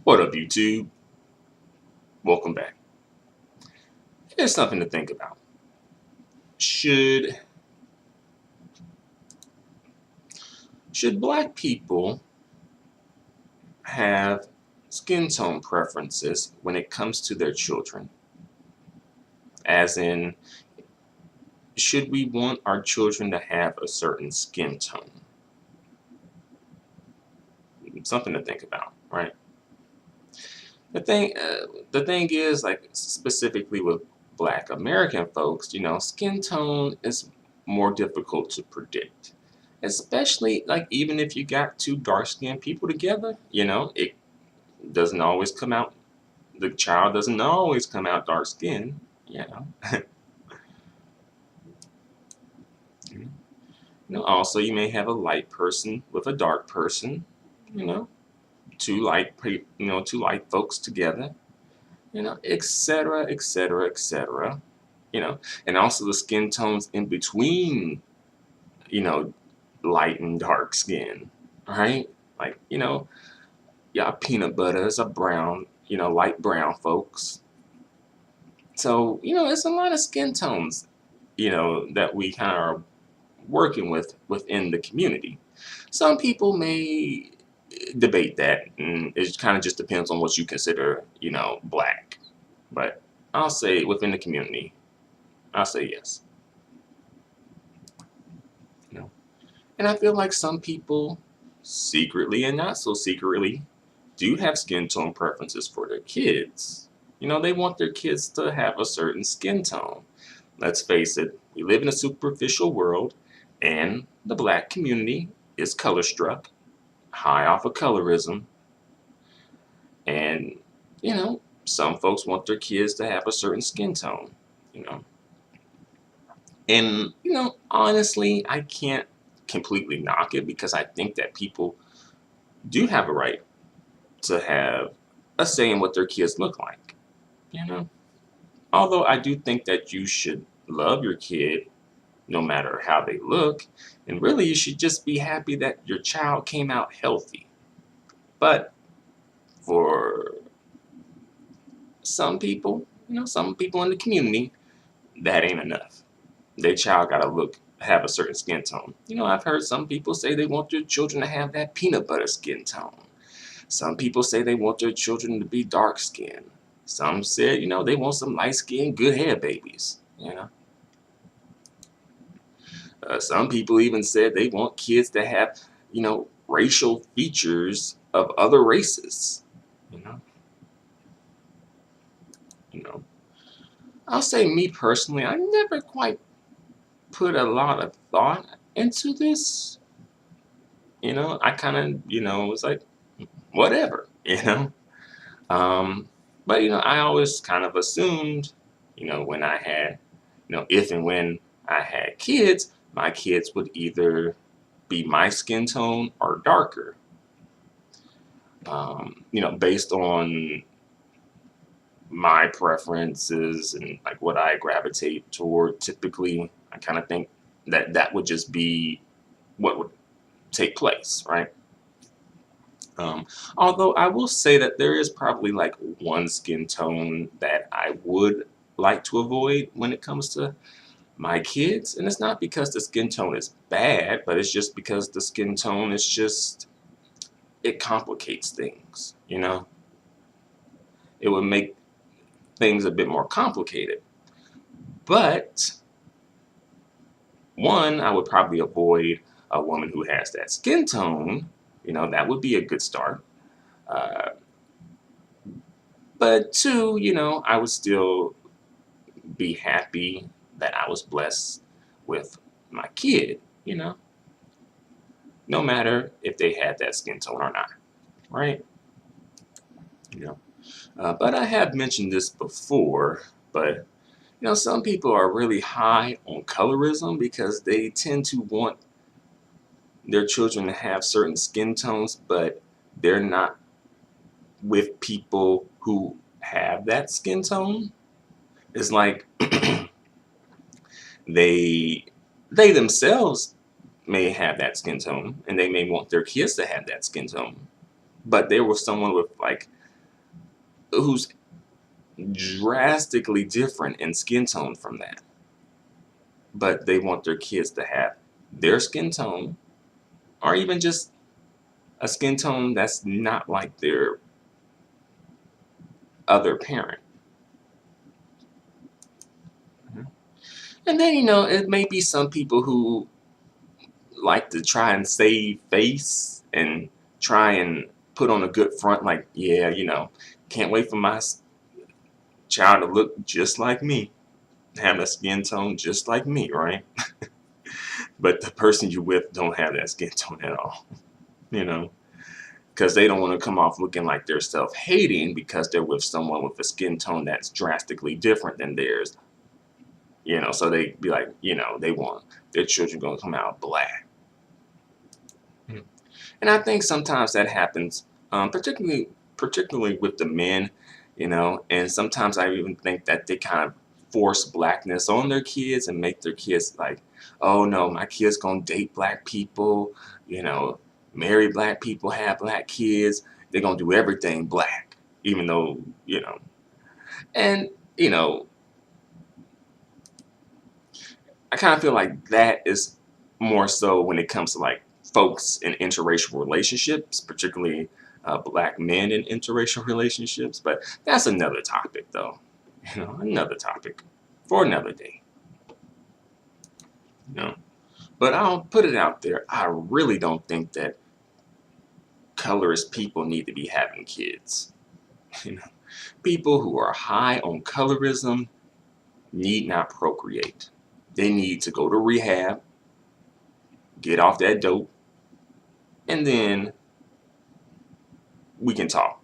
What up, YouTube? Welcome back. Here's something to think about. Should should black people have skin tone preferences when it comes to their children? As in, should we want our children to have a certain skin tone? Something to think about, right? The thing is, like specifically with Black American folks, skin tone is more difficult to predict. Especially like even if you got two dark skinned people together, it doesn't always come out. The child doesn't always come out dark skinned, you know. Also you may have a light person with a dark person, you know, two light folks together, etc., etc., etc. And also the skin tones in between, you know, light and dark skin, right? Like, y'all peanut butters are brown, light brown folks. So, it's a lot of skin tones, that we kind of are working with within the community. Some people may debate that, and it kind of just depends on what you consider, black. But I'll say within the community, I'll say yes. You know, and I feel like some people secretly and not so secretly do have skin tone preferences for their kids. They want their kids to have a certain skin tone. Let's face it, we live in a superficial world, and the black community is color struck, high off of colorism, and some folks want their kids to have a certain skin tone. You know, and honestly, I can't completely knock it because I think that people do have a right to have a say in what their kids look like. You know, although I do think that you should love your kid no matter how they look, and really you should just be happy that your child came out healthy. But for some people in the community, that ain't enough. Their child gotta have a certain skin tone. I've heard some people say they want their children to have that peanut butter skin tone. Some people say they want their children to be dark skinned. Some said, they want some light skinned, good hair babies. Some people even said they want kids to have, racial features of other races. You know, you know. I'll say me personally, I never quite put a lot of thought into this. I kind of, was like, whatever, Um, but I always kind of assumed, when I had, if and when I had kids, my kids would either be my skin tone or darker. Based on my preferences and like what I gravitate toward typically, I kind of think that that would just be what would take place, right? Although I will say that there is probably like one skin tone that I would like to avoid when it comes to my kids, and it's not because the skin tone is bad, but it's just because the skin tone is just it complicates things. It would make things a bit more complicated. But one, I would probably avoid a woman who has that skin tone. That would be a good start. Uh, but two, I would still be happy that I was blessed with my kid, no matter if they had that skin tone or not, right? You know, but I have mentioned this before, but some people are really high on colorism because they tend to want their children to have certain skin tones, but they're not with people who have that skin tone. It's like they they themselves may have that skin tone and they may want their kids to have that skin tone, but they were someone with like who's drastically different in skin tone from that, but they want their kids to have their skin tone, or even just a skin tone that's not like their other parent. And then, it may be some people who like to try and save face and try and put on a good front, like, yeah, can't wait for my child to look just like me, have a skin tone just like me, right? But the person you're with don't have that skin tone at all, you know, because they don't want to come off looking like they're self-hating because they're with someone with a skin tone that's drastically different than theirs, so they be like, they want their children going to come out black. And I think sometimes that happens, particularly with the men, and sometimes I even think that they kind of force blackness on their kids and make their kids like, oh no, my kid's gonna date black people, marry black people, have black kids, they're gonna do everything black, even though, and I kind of feel like that is more so when it comes to like folks in interracial relationships, particularly black men in interracial relationships. But that's another topic, though. Another topic for another day. But I'll put it out there. I really don't think that colorist people need to be having kids. People who are high on colorism need not procreate. They need to go to rehab, get off that dope, and then we can talk,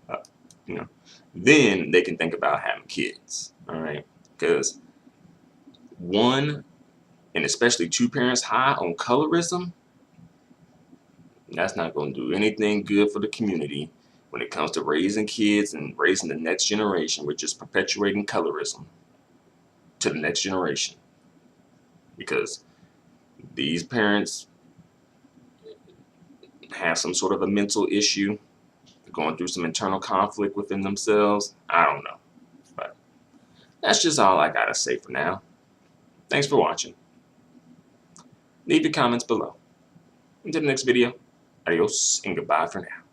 uh, then they can think about having kids, all right? Because one, and especially two parents high on colorism, that's not going to do anything good for the community when it comes to raising kids and raising the next generation. We're just perpetuating colorism to the next generation, because these parents have some sort of a mental issue, going through some internal conflict within themselves. I don't know. But that's just all I gotta say for now. Thanks for watching. Leave your comments below. Until the next video, adios and goodbye for now.